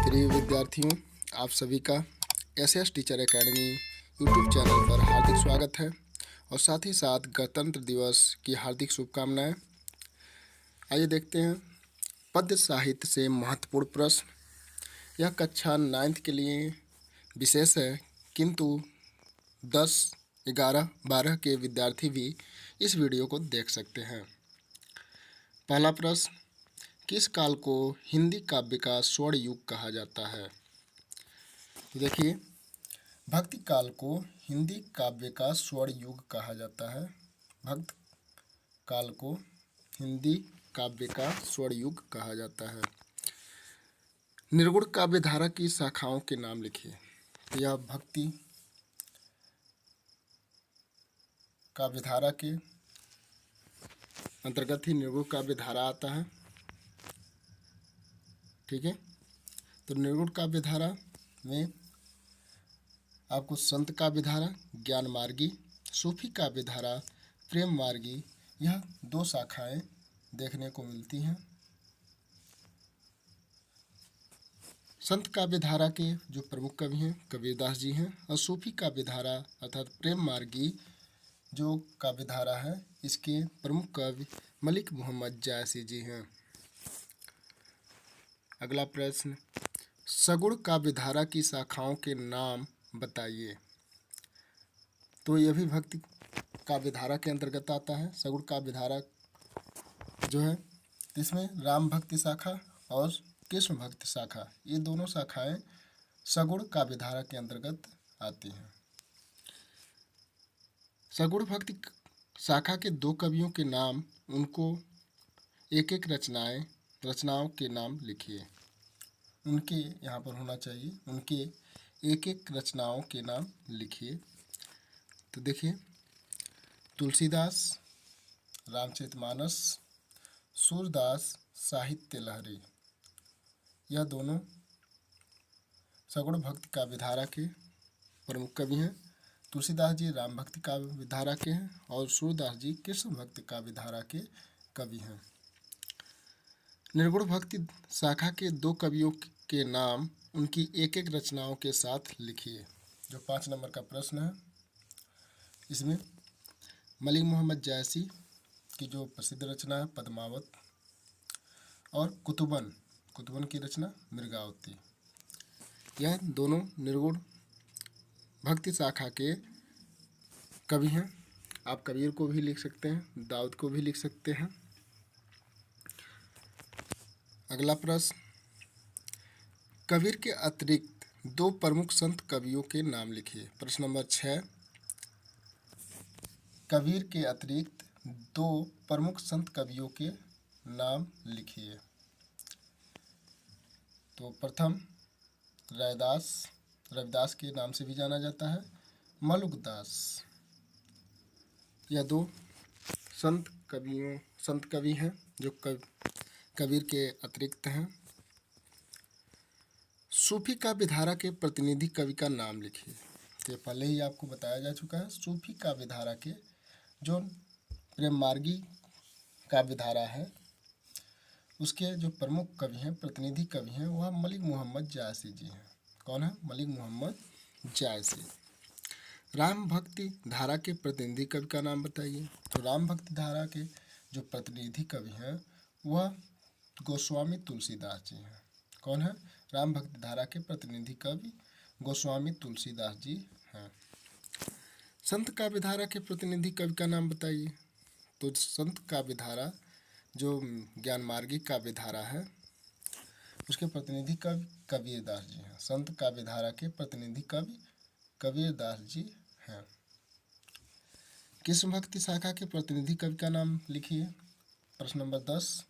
प्रिय विद्यार्थियों, आप सभी का SS teacher academy YouTube channel पर हार्दिक स्वागत है और साथ ही साथ गणतंत्र दिवस की हार्दिक शुभकामनाएं। आइए देखते हैं पद्य साहित्य से महत्वपूर्ण प्रश्न। यह कक्षा 9th के लिए विशेष है, किंतु 10, 11, 12 के विद्यार्थी भी इस वीडियो को देख सकते हैं। पहला प्रश्न, किस काल को हिंदी काव्य का स्वर्ण युग कहा जाता है? तो देखिए, भक्ति काल को हिंदी काव्य का स्वर्ण युग कहा जाता है। भक्त काल को हिंदी काव्य का स्वर्ण युग कहा जाता है। निर्गुण काव्य धारा की शाखाओं के नाम लिखिए। तो यह भक्ति काव्य धारा के अंतर्गत ही निर्गुण काव्य धारा आता है। ठीक है, तो निर्गुण काव्य धारा में आपको संत काव्य धारा, ज्ञान मार्गी, सूफी काव्य धारा, प्रेम मार्गी, यह 2 शाखाएं देखने को मिलती हैं। संत काव्य धारा के जो प्रमुख कवि हैं कबीरदास जी हैं, और सूफी काव्य धारा अर्थात प्रेम मार्गी जो काव्य धारा है, इसके प्रमुख कवि मलिक मोहम्मद जायसी जी हैं। अगला प्रश्न, सगुण काव्य धारा की शाखाओं के नाम बताइए। तो यह भी भक्ति काव्य धारा के अंतर्गत आता है। सगुण काव्य धारा जो है, इसमें राम भक्ति शाखा और कृष्ण भक्ति शाखा, ये दोनों शाखाएं सगुण काव्य धारा के अंतर्गत आती हैं। सगुण भक्ति शाखा के 2 कवियों के नाम, उनको एक एक रचनाओं के नाम लिखिए। उनके यहाँ पर होना चाहिए, उनके एक एक रचनाओं के नाम लिखिए। तो देखिए, तुलसीदास रामचरितमानस, सूरदास साहित्य लहरी, यह दोनों सगुण भक्ति काव्य धारा के प्रमुख कवि हैं। तुलसीदास जी राम भक्ति काव्य धारा के हैं और सूरदास जी कृष्ण भक्ति काव्य धारा के कवि हैं। निर्गुण भक्ति शाखा के 2 कवियों के नाम उनकी एक एक रचनाओं के साथ लिखिए। जो 5 नंबर का प्रश्न है, इसमें मलिक मोहम्मद जायसी की जो प्रसिद्ध रचना है पद्मावत, और कुतुबन की रचना मृगावती, यह दोनों निर्गुण भक्ति शाखा के कवि हैं। आप कबीर को भी लिख सकते हैं, दाऊद को भी लिख सकते हैं। अगला प्रश्न, कबीर के अतिरिक्त 2 प्रमुख संत कवियों के नाम लिखिए। प्रश्न नंबर 6, कबीर के अतिरिक्त 2 प्रमुख संत कवियों के नाम लिखिए। तो प्रथम रविदास के नाम से भी जाना जाता है, मलुकदास, यह 2 संत कवि हैं जो कबीर के अतिरिक्त हैं। सूफी काव्य धारा के प्रतिनिधि कवि का नाम लिखिए। तो पहले ही आपको बताया जा चुका है। सूफी काव्य धारा के जो प्रेम मार्गी काव्य धारा है, उसके जो प्रमुख कवि हैं, प्रतिनिधि कवि हैं, वह मलिक मोहम्मद जायसी जी हैं। कौन है? मलिक मोहम्मद जायसी। राम भक्ति धारा के प्रतिनिधि कवि का नाम बताइए। तो राम भक्ति धारा के जो प्रतिनिधि कवि हैं, वह गोस्वामी तुलसीदास जी हैं। कौन है? राम भक्ति धारा के प्रतिनिधि कवि गोस्वामी तुलसीदास जी हैं। संत काव्य धारा के प्रतिनिधि कवि का नाम बताइए। तो संत काव्य धारा जो ज्ञान मार्गी काव्य धारा है, उसके प्रतिनिधि कवि कबीरदास जी हैं। संत काव्य धारा के प्रतिनिधि कवि कबीरदास जी हैं। कृष्ण भक्ति शाखा के प्रतिनिधि कवि का नाम लिखिए। प्रश्न नंबर 10,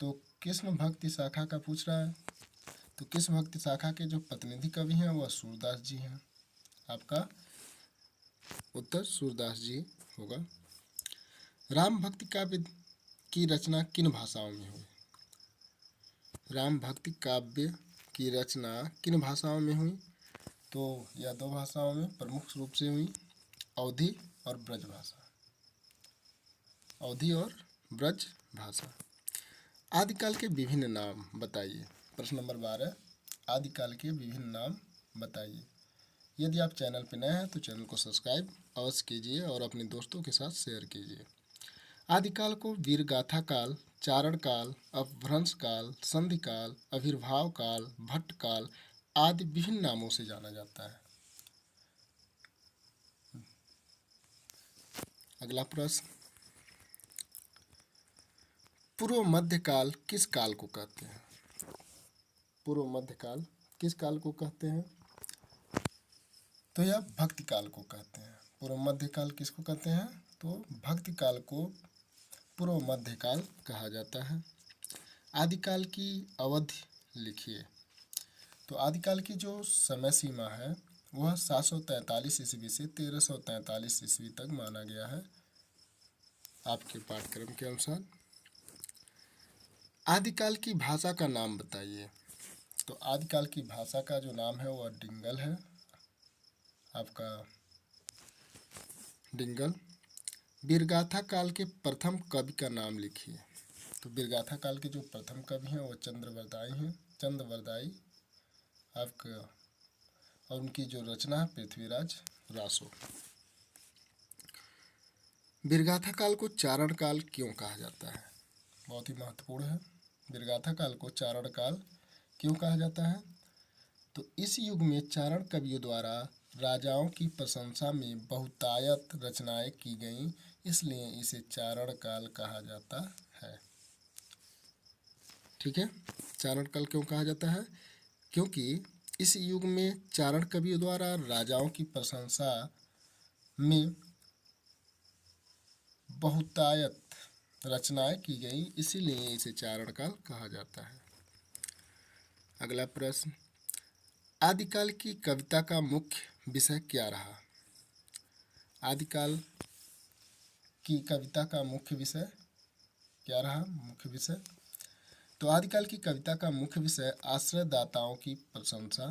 तो कृष्ण भक्ति शाखा का पूछ रहा है। तो कृष्ण भक्ति शाखा के जो प्रतिनिधि कवि हैं वह सूरदास जी हैं। आपका उत्तर सूरदास जी होगा। राम भक्ति काव्य की रचना किन भाषाओं में हुई? राम भक्ति काव्य की रचना किन भाषाओं में हुई? तो यह 2 भाषाओं में प्रमुख रूप से हुई, अवधी और ब्रज भाषा। अवधी और ब्रज भाषा। आदिकाल के विभिन्न नाम बताइए। प्रश्न नंबर 12, आदिकाल के विभिन्न नाम बताइए। यदि आप चैनल पर नए हैं तो चैनल को सब्सक्राइब अवश्य कीजिए और अपने दोस्तों के साथ शेयर कीजिए। आदिकाल को वीरगाथा काल, चारण काल, अपभ्रंश काल, संधि काल, आविर्भाव काल, भट्ट काल आदि विभिन्न नामों से जाना जाता है। अगला प्रश्न, पूर्व मध्य काल किस काल को कहते हैं? पूर्व मध्य काल किस काल को कहते हैं? तो यह भक्ति काल को कहते हैं। पूर्व मध्य काल किसको कहते हैं? तो भक्ति काल को पूर्व मध्य काल कहा जाता है। आदिकाल की अवधि लिखिए। तो आदिकाल की जो समय सीमा है वह 743 ईस्वी से 1343 ईस्वी तक माना गया है आपके पाठ्यक्रम के अनुसार। आदिकाल की भाषा का नाम बताइए। तो आदिकाल की भाषा का जो नाम है वह डिंगल है, आपका डिंगल। वीरगाथा काल के प्रथम कवि का नाम लिखिए। तो वीरगाथा काल के जो प्रथम कवि हैं वो चंद्रवरदाई आपका, और उनकी जो रचना है पृथ्वीराज रासो। वीरगाथा काल को चारण काल क्यों कहा जाता है? बहुत ही महत्वपूर्ण है। वीरगाथा काल को चारण काल क्यों कहा जाता है? तो इस युग में चारण कवियों द्वारा राजाओं की प्रशंसा में बहुतायत रचनाएं की गईं, इसलिए इसे चारण काल कहा जाता है। ठीक है, चारण काल क्यों कहा जाता है? क्योंकि इस युग में चारण कवियों द्वारा राजाओं की प्रशंसा में बहुतायत रचनाएं की गई, इसीलिए इसे चारण काल कहा जाता है। अगला प्रश्न, आदिकाल की कविता का मुख्य विषय क्या रहा? आदिकाल की कविता का मुख्य विषय क्या रहा? मुख्य विषय, तो आदिकाल की कविता का मुख्य विषय आश्रयदाताओं की प्रशंसा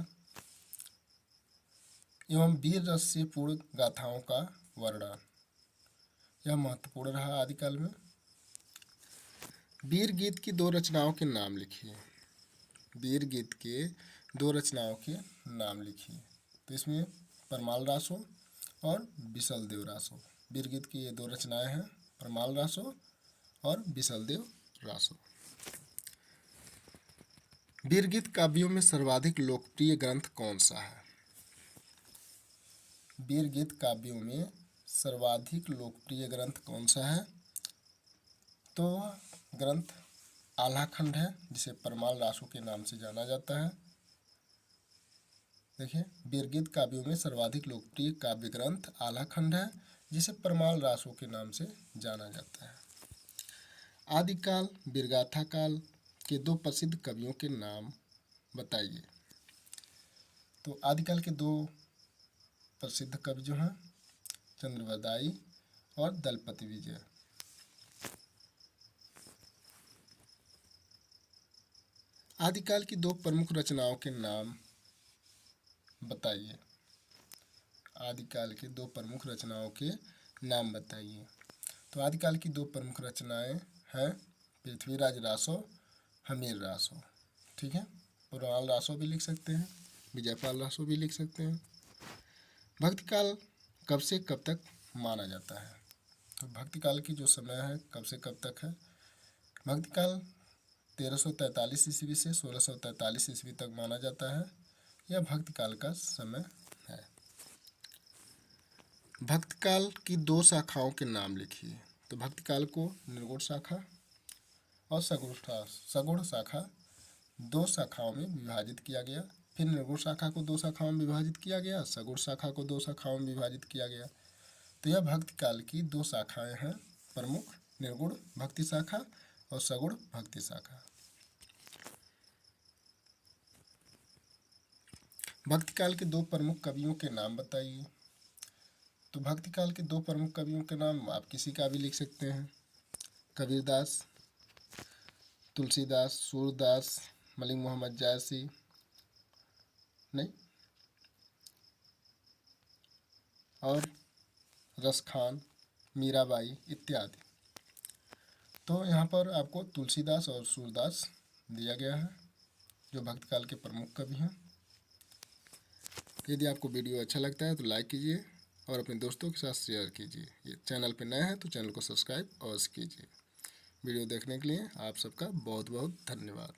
एवं वीर रस से पूर्ण गाथाओं का वर्णन, यह महत्वपूर्ण रहा आदिकाल में। वीर गीत की दो रचनाओं के नाम लिखिए। वीर गीत के दो रचनाओं के नाम लिखिए। तो इसमें परमाल रासो और बिसलदेव रासो, वीर गीत की ये दो रचनाएं हैं, परमाल रासो और बिसलदेव रासो। वीर गीत काव्यों में सर्वाधिक लोकप्रिय ग्रंथ कौन सा है? वीर गीत काव्यों में सर्वाधिक लोकप्रिय ग्रंथ कौन सा है? तो ग्रंथ आल्हाखंड है, जिसे परमाल रासो के नाम से जाना जाता है। देखिए, वीरगीत काव्यों में सर्वाधिक लोकप्रिय काव्य ग्रंथ आल्हाखंड है, जिसे परमाल रासो के नाम से जाना जाता है। आदिकाल वीरगाथा काल के दो प्रसिद्ध कवियों के नाम बताइए। तो आदिकाल के दो प्रसिद्ध कवि जो हैं चंद्रवरदाई और दलपति विजय। आदिकाल की दो प्रमुख रचनाओं के नाम बताइए। आदिकाल के दो प्रमुख रचनाओं के नाम बताइए। तो आदिकाल की दो प्रमुख रचनाएं हैं पृथ्वीराज रासो, हमीर रासो। ठीक है, परमाल रासो भी लिख सकते हैं, विजयपाल रासो भी लिख सकते हैं। भक्तिकाल कब से कब तक माना जाता है? तो भक्तिकाल की जो समय है कब से कब तक है? भक्तिकाल 1343 ईस्वी से 1643 ईस्वी तक माना जाता है। यह भक्तिकाल का समय है। भक्तिकाल की दो शाखाओं के नाम लिखिए। तो भक्तिकाल को निर्गुण शाखा और सगुण शाखा दो शाखाओं में विभाजित किया गया। फिर निर्गुण शाखा को दो शाखाओं में विभाजित किया गया, सगुण शाखा को दो शाखाओं में विभाजित किया गया। तो यह भक्तिकाल की दो शाखाएं हैं प्रमुख, निर्गुण भक्ति शाखा और सगुण भक्ति शाखा। भक्तिकाल के दो प्रमुख कवियों के नाम बताइए। तो भक्तिकाल के दो प्रमुख कवियों के नाम आप किसी का भी लिख सकते हैं, कबीरदास, तुलसीदास, सूरदास, मलिक मोहम्मद जायसी, नहीं, और रसखान, मीराबाई इत्यादि। तो यहाँ पर आपको तुलसीदास और सूरदास दिया गया है। जो भक्त काल के प्रमुख कवि हैं। यदि आपको वीडियो अच्छा लगता है तो लाइक कीजिए और अपने दोस्तों के साथ शेयर कीजिए। ये चैनल पर नए हैं तो चैनल को सब्सक्राइब अवश्य कीजिए। वीडियो देखने के लिए आप सबका बहुत बहुत धन्यवाद।